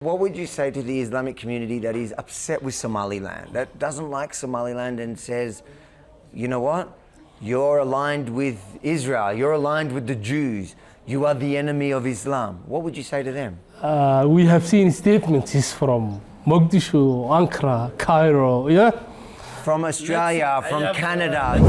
What would you say to the Islamic community that is upset with Somaliland, that doesn't like Somaliland and says, you know what, you're aligned with Israel, you're aligned with the Jews, you are the enemy of Islam? What would you say to them? We have seen statements from Mogadishu, Ankara, Cairo, yeah? From Australia, from Canada.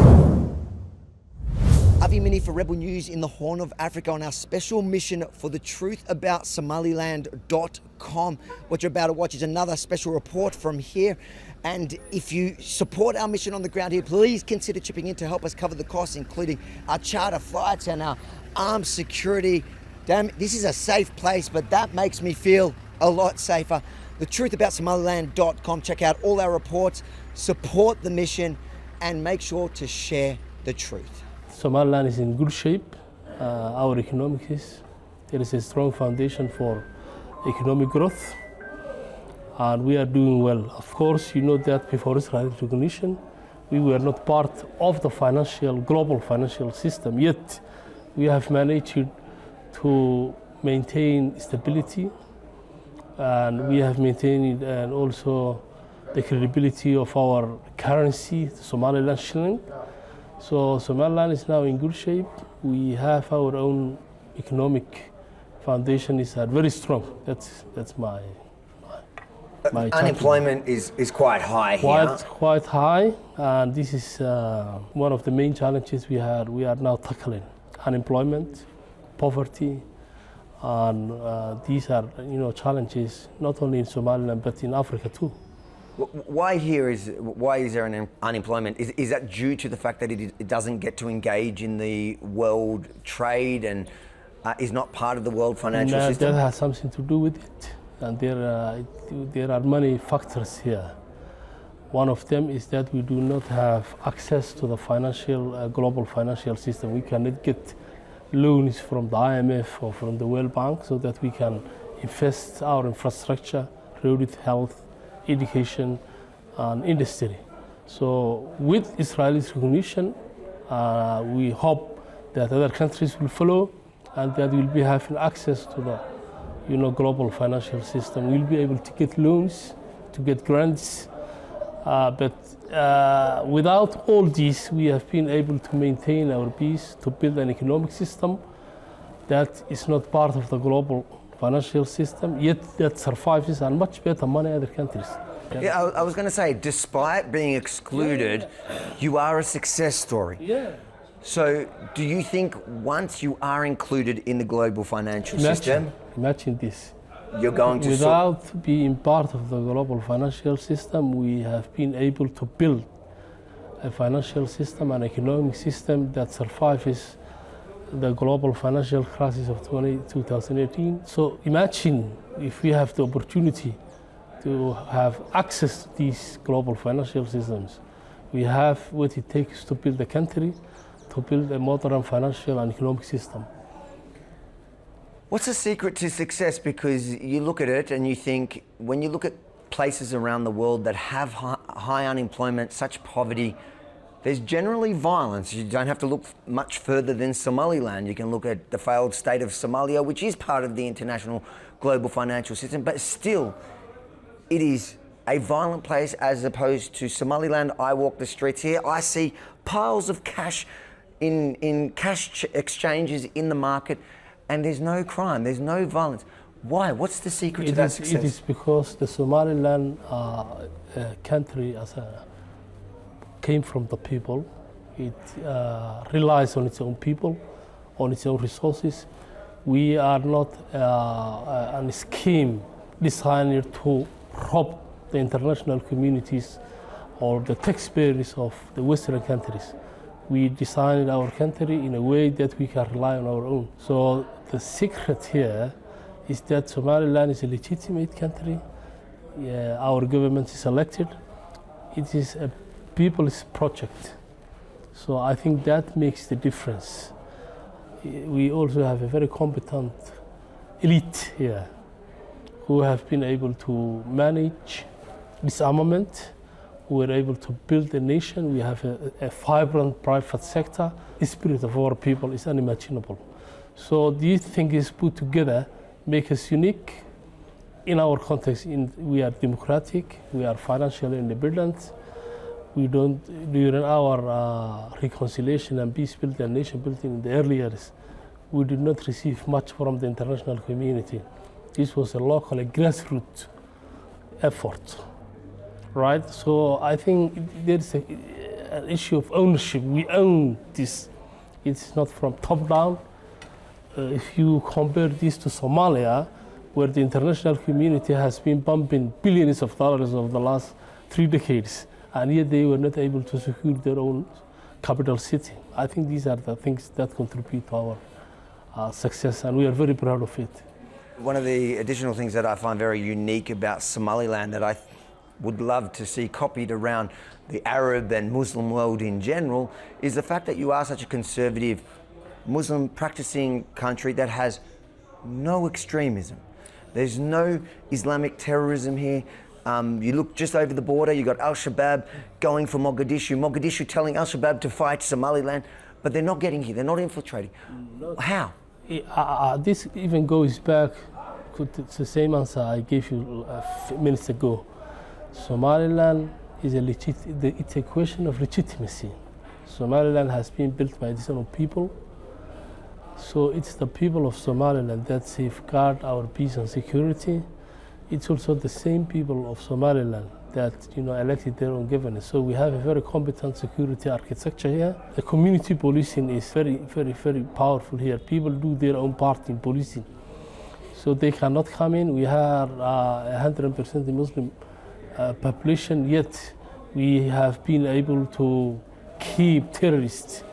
Avi Mini for Rebel News in the Horn of Africa on our special mission for the truth about Somaliland.com. What you're about to watch is another special report from here. And if you support our mission on the ground here, please consider chipping in to help us cover the costs, including our charter flights and our armed security. Damn, this is a safe place, but that makes me feel a lot safer. The truth about Somaliland.com. Check out all our reports, support the mission, and make sure to share the truth. Somaliland is in good shape. Our economics, there is a strong foundation for economic growth, and we are doing well. Of course, you know that before Israel's recognition, we were not part of the global financial system, yet we have managed to maintain stability, and we have maintained and also the credibility of our currency, the Somaliland shilling. So Somaliland is now in good shape. We have our own economic foundation is very strong. That's my Unemployment is quite high here. Quite high, and this is one of the main challenges we are now tackling. Unemployment, poverty, and these are challenges not only in Somaliland but in Africa too. Why is there an unemployment? Is that due to the fact that it doesn't get to engage in the world trade and is not part of the world financial system? That has something to do with it, and there are many factors here. One of them is that we do not have access to the global financial system. We cannot get loans from the IMF or from the World Bank so that we can invest our infrastructure, road, health, education, and industry. So with Israel's recognition, we hope that other countries will follow and that we'll be having access to the global financial system. We'll be able to get loans, to get grants, but without all this, we have been able to maintain our peace, to build an economic system that is not part of the global financial system, yet that survives and much better than many other countries. Yeah, I was going to say, despite being excluded, you are a success story. Yeah. So do you think once you are included in the global financial system, imagine this, you're going to without being part of the global financial system, we have been able to build a financial system, an economic system that survives the global financial crisis of 2018. So imagine if we have the opportunity to have access to these global financial systems. We have what it takes to build a country, to build a modern financial and economic system. What's the secret to success? Because you look at it and you think, when you look at places around the world that have high unemployment, such poverty, there's generally violence. You don't have to look much further than Somaliland. You can look at the failed state of Somalia, which is part of the international global financial system, but still, it is a violent place as opposed to Somaliland. I walk the streets here, I see piles of cash in cash exchanges in the market, and there's no crime, there's no violence. Why? What's the secret to that success? It is because the Somaliland country came from the people. It relies on its own people, on its own resources. We are not a scheme designed to rob the international communities or the taxpayers of the Western countries. We designed our country in a way that we can rely on our own. So the secret here is that Somaliland is a legitimate country. Our government is elected. It is a people's project. So I think that makes the difference. We also have a very competent elite here who have been able to manage disarmament, who are able to build a nation. We have a vibrant private sector. The spirit of our people is unimaginable. So these things put together make us unique, in our context, we are democratic, we are financially independent. We don't, during our reconciliation and peace building and nation building in the early years, we did not receive much from the international community. This was a local, a grassroots effort, right? So I think there's an issue of ownership. We own this. It's not from top down. If you compare this to Somalia, where the international community has been pumping billions of dollars over the last 3 decades, and yet they were not able to secure their own capital city. I think these are the things that contribute to our success, and we are very proud of it. One of the additional things that I find very unique about Somaliland that I would love to see copied around the Arab and Muslim world in general is the fact that you are such a conservative Muslim practicing country that has no extremism. There's no Islamic terrorism here. You look just over the border, you got Al-Shabaab going for Mogadishu, Mogadishu telling Al-Shabaab to fight Somaliland, but they're not getting here, they're not infiltrating. How? This even goes back to the same answer I gave you a few minutes ago. Somaliland is it's a question of legitimacy. Somaliland has been built by its own people. So it's the people of Somaliland that safeguard our peace and security. It's also the same people of Somaliland that elected their own governors. So we have a very competent security architecture here. The community policing is very, very, very powerful here. People do their own part in policing. So they cannot come in. We have 100% Muslim population, yet we have been able to keep terrorists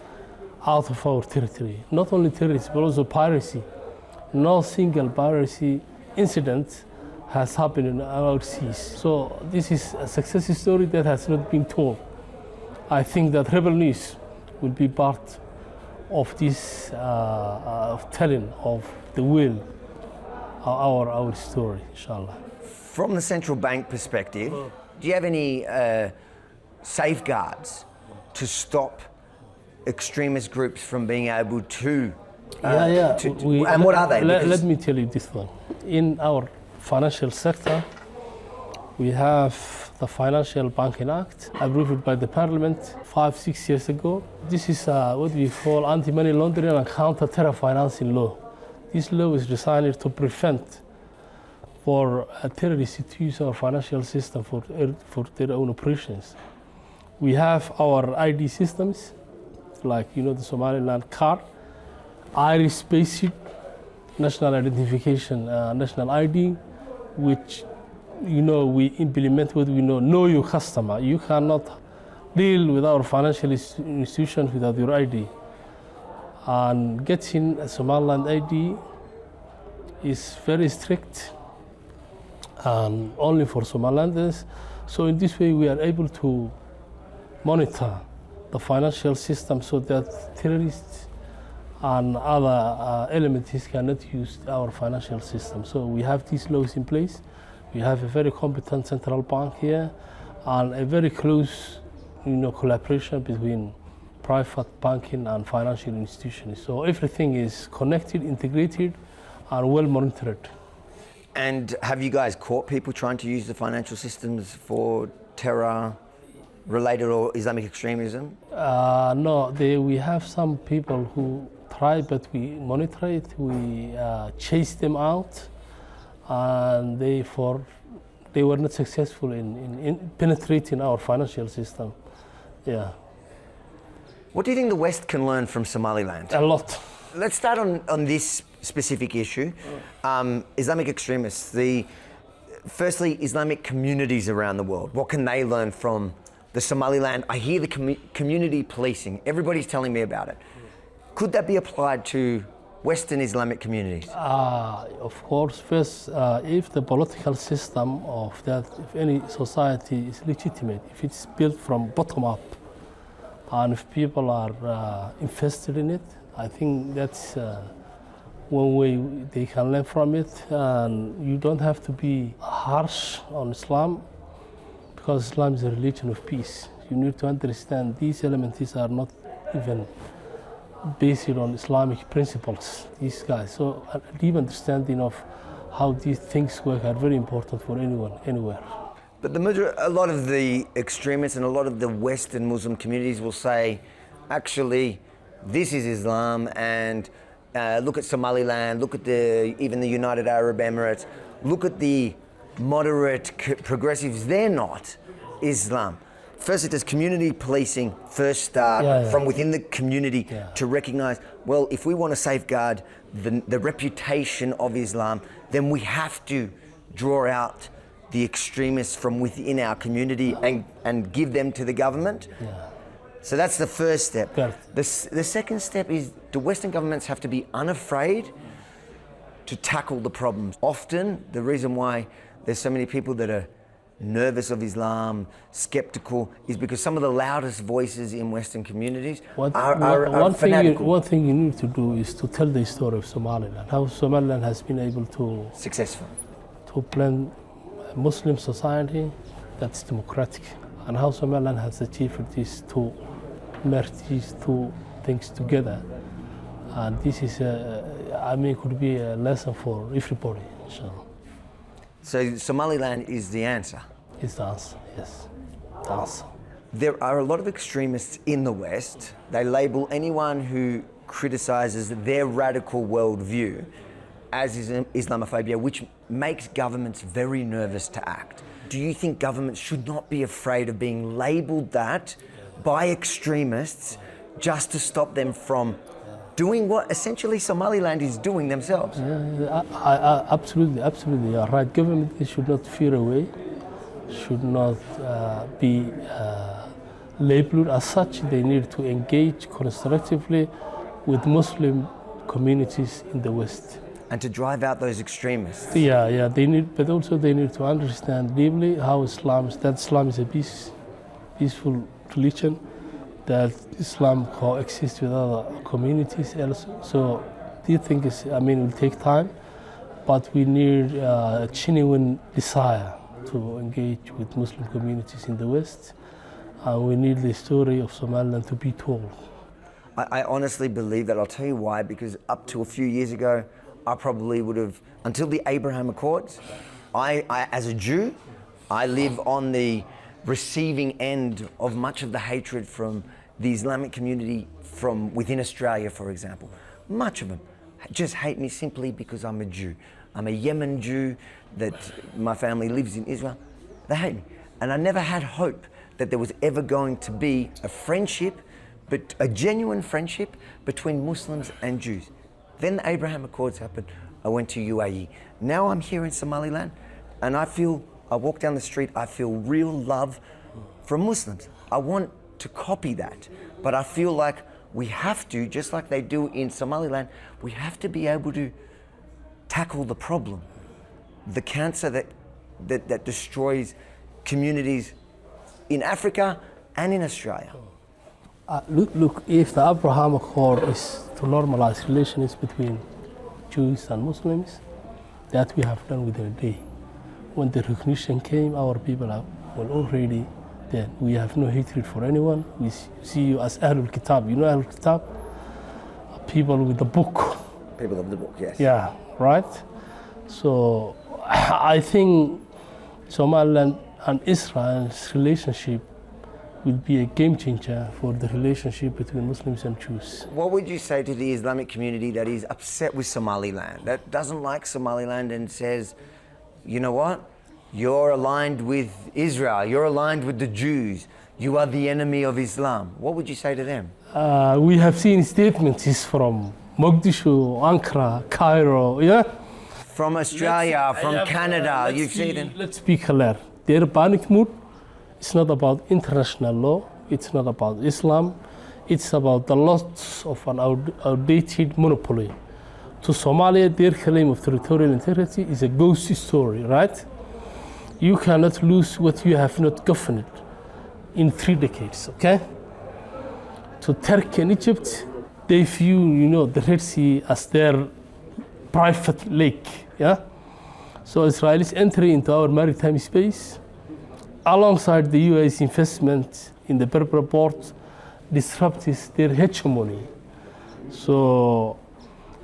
out of our territory. Not only terrorists, but also piracy. No single piracy incident has happened in our seas. So this is a success story that has not been told. I think that Rebel News will be part of this of telling of the world our story, inshallah. From the central bank perspective, do you have any safeguards to stop extremist groups from being able to? And what are they? Let me tell you this one. In our financial sector, we have the Financial Banking Act, approved by the Parliament 5-6 years ago. This is what we call anti-money laundering and counter-terror financing law. This law is designed to prevent for terrorists to use our financial system for their own operations. We have our ID systems, like the Somaliland card, iris spaceship, national identification, national ID, which we implement what we know your customer. You cannot deal with our financial institutions without your ID. And getting a Somaliland ID is very strict and only for Somalilanders. So in this way we are able to monitor the financial system so that terrorists and other elements cannot use our financial system. So we have these laws in place. We have a very competent central bank here and a very close collaboration between private banking and financial institutions. So everything is connected, integrated, and well monitored. And have you guys caught people trying to use the financial systems for terror-related or Islamic extremism? No, we have some people who try, but we monitor it. We chase them out, and they were not successful in penetrating our financial system. Yeah. What do you think the West can learn from Somaliland? A lot. Let's start on this specific issue. Islamic extremists, firstly, Islamic communities around the world. What can they learn from the Somaliland? I hear the community policing. Everybody's telling me about it. Could that be applied to Western Islamic communities? Of course, first, if the political system of if any society is legitimate, if it's built from bottom up, and if people are invested in it, I think that's one way they can learn from it. And you don't have to be harsh on Islam, because Islam is a religion of peace. You need to understand these elements are not even based on Islamic principles, these guys. So a deep understanding of how these things work are very important for anyone, anywhere. But a lot of the extremists and a lot of the Western Muslim communities will say, actually, this is Islam, and look at Somaliland, look at even the United Arab Emirates, look at the moderate progressives, they're not Islam. Firstly, does community policing first start from within the community to recognize, well, if we want to safeguard the reputation of Islam, then we have to draw out the extremists from within our community and give them to the government? So that's the first step. The second step is, do Western governments have to be unafraid to tackle the problems? Often, the reason why there's so many people that are nervous of Islam, skeptical, is because some of the loudest voices in Western communities are fanatical. One thing you need to do is to tell the story of Somaliland, how Somaliland has been able to successful to blend a Muslim society that's democratic, and how Somaliland has achieved this to merge these two things together. And this is, could be a lesson for everybody, inshallah. So Somaliland is the answer? It's the answer, yes, the answer. There are a lot of extremists in the West. They label anyone who criticizes their radical worldview as Islamophobia, which makes governments very nervous to act. Do you think governments should not be afraid of being labeled that by extremists just to stop them from doing what essentially Somaliland is doing themselves? Absolutely, you're right. Government should not fear away, should not be labeled as such. They need to engage constructively with Muslim communities in the West. And to drive out those extremists. They need, but also they need to understand deeply how Islam is a peaceful religion, that Islam coexists with other communities also. So these things, will take time, but we need a genuine desire to engage with Muslim communities in the West. We need the story of Somaliland to be told. I honestly believe that. I'll tell you why, because up to a few years ago, I probably would have, until the Abraham Accords, I as a Jew, I live on the receiving end of much of the hatred from the Islamic community from within Australia, for example. Much of them just hate me simply because I'm a Jew. I'm a Yemen Jew, that my family lives in Israel. They hate me. And I never had hope that there was ever going to be a friendship, but a genuine friendship between Muslims and Jews. Then the Abraham Accords happened. I went to UAE. Now I'm here in Somaliland, and I walk down the street, I feel real love from Muslims. I want to copy that, but I feel like we have to, just like they do in Somaliland, we have to be able to tackle the problem, the cancer that destroys communities in Africa and in Australia. Look, if the Abraham Accord is to normalize relations between Jews and Muslims, that we have done within a day. When the recognition came, our people were already there. We have no hatred for anyone. We see you as Ahlul Kitab. You know Ahlul Kitab? People with the book. People of the book, yes. Yeah, right? So I think Somaliland and Israel's relationship will be a game changer for the relationship between Muslims and Jews. What would you say to the Islamic community that is upset with Somaliland, that doesn't like Somaliland and says, you know what, you're aligned with Israel, you're aligned with the Jews, you are the enemy of Islam? What would you say to them? We have seen statements from Mogadishu, Ankara, Cairo, yeah? From Australia, from Canada, you've seen them. Let's be clear. Their panic mood, it's not about international law, it's not about Islam, it's about the loss of an outdated monopoly. To Somalia, their claim of territorial integrity is a ghost story, right? You cannot lose what you have not governed in 3 decades, okay? To Turkey and Egypt, they view, the Red Sea as their private lake, yeah? So Israel's entry into our maritime space, alongside the UAE's investment in the Berber port, disrupts their hegemony. So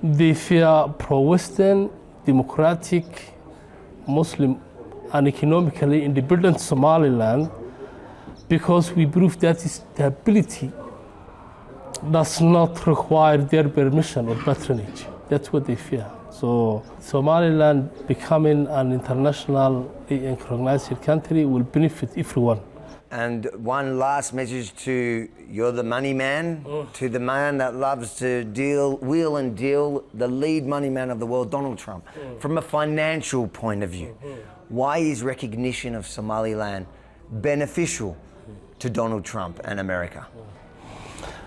they fear pro-Western, democratic, Muslim, and economically independent Somaliland, because we proved that stability does not require their permission or patronage. That's what they fear. So Somaliland becoming an internationally recognized country will benefit everyone. And one last message to, you're the money man, to the man that loves to wheel and deal, the lead money man of the world, Donald Trump. From a financial point of view, why is recognition of Somaliland beneficial to Donald Trump and America?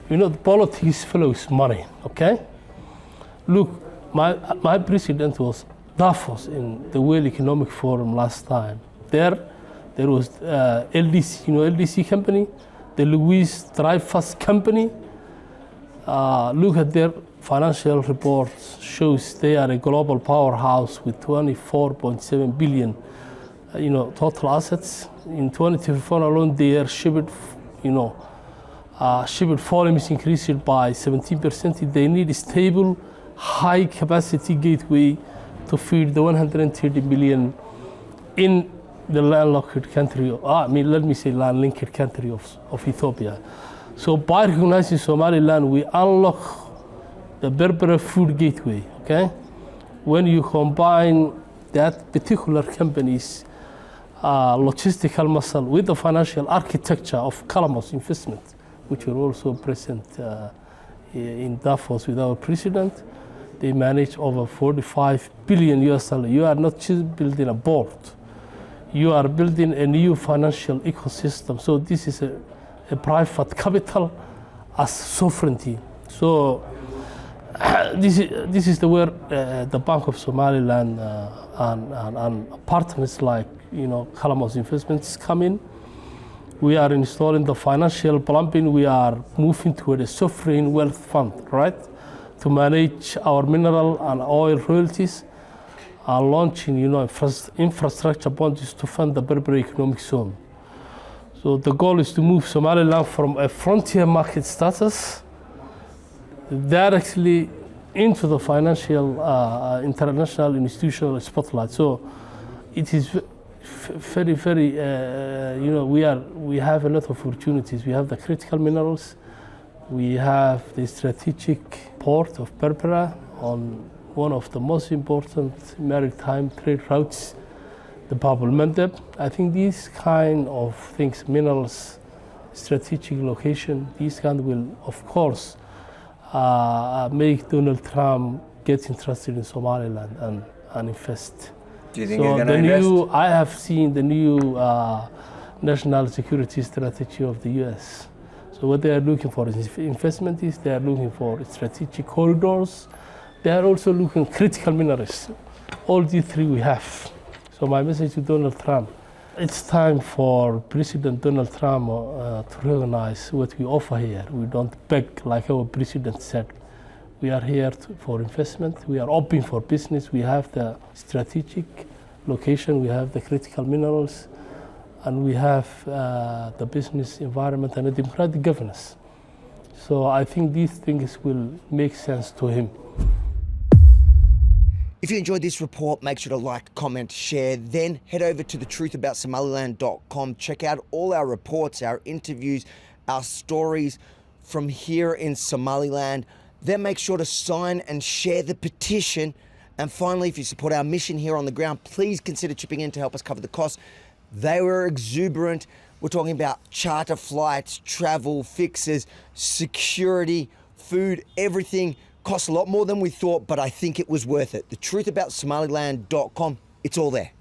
You know, the politics follows money, okay? Look, my president was Davos in the World Economic Forum last time. There was LDC, you know, LDC company, the Louis Dreyfus company. Look at their financial reports, shows they are a global powerhouse with 24.7 billion, you know, total assets. In 2024 alone, their shipping volume is increased by 17%. They need a stable, high-capacity gateway to feed the 130 million in the landlocked country, let me say land-linked country of Ethiopia. So by recognizing Somaliland, we unlock the Berbera food gateway, okay? When you combine that particular company's logistical muscle with the financial architecture of Calamos investment, which were also present in Davos with our president, they manage over 45 billion US dollars. You are not just building a port, you are building a new financial ecosystem. So this is a private capital as sovereignty. So this is where the Bank of Somaliland and partners like, you know, Calamos Investments come in. We are installing the financial plumbing. We are moving toward a sovereign wealth fund, right, to manage our mineral and oil royalties, and launching, you know, infrastructure bonds to fund the Berbera economic zone. So the goal is to move Somaliland from a frontier market status directly into the financial international institutional spotlight. So it is very, very, you know, we have a lot of opportunities. We have the critical minerals. We have the strategic port of Berbera on one of the most important maritime trade routes, the Bab el-Mandeb. I think these kind of things, minerals, strategic location, these kind will, of course, make Donald Trump get interested in Somaliland and invest. Do you think you're going to invest? I have seen the new national security strategy of the US. So what they are looking for is investment, they are looking for strategic corridors. They are also looking at critical minerals. All these three we have. So my message to Donald Trump, it's time for President Donald Trump to recognize what we offer here. We don't beg like our president said. We are here for investment. We are open for business. We have the strategic location. We have the critical minerals. And we have the business environment and the democratic governance. So I think these things will make sense to him. If you enjoyed this report, make sure to like, comment, share, then head over to thetruthaboutsomaliland.com. Check out all our reports, our interviews, our stories from here in Somaliland. Then make sure to sign and share the petition. And finally, if you support our mission here on the ground, please consider chipping in to help us cover the costs. They were exuberant. We're talking about charter flights, travel, fixes, security, food, everything. Cost a lot more than we thought, but I think it was worth it. Thetruthaboutsomaliland.com, it's all there.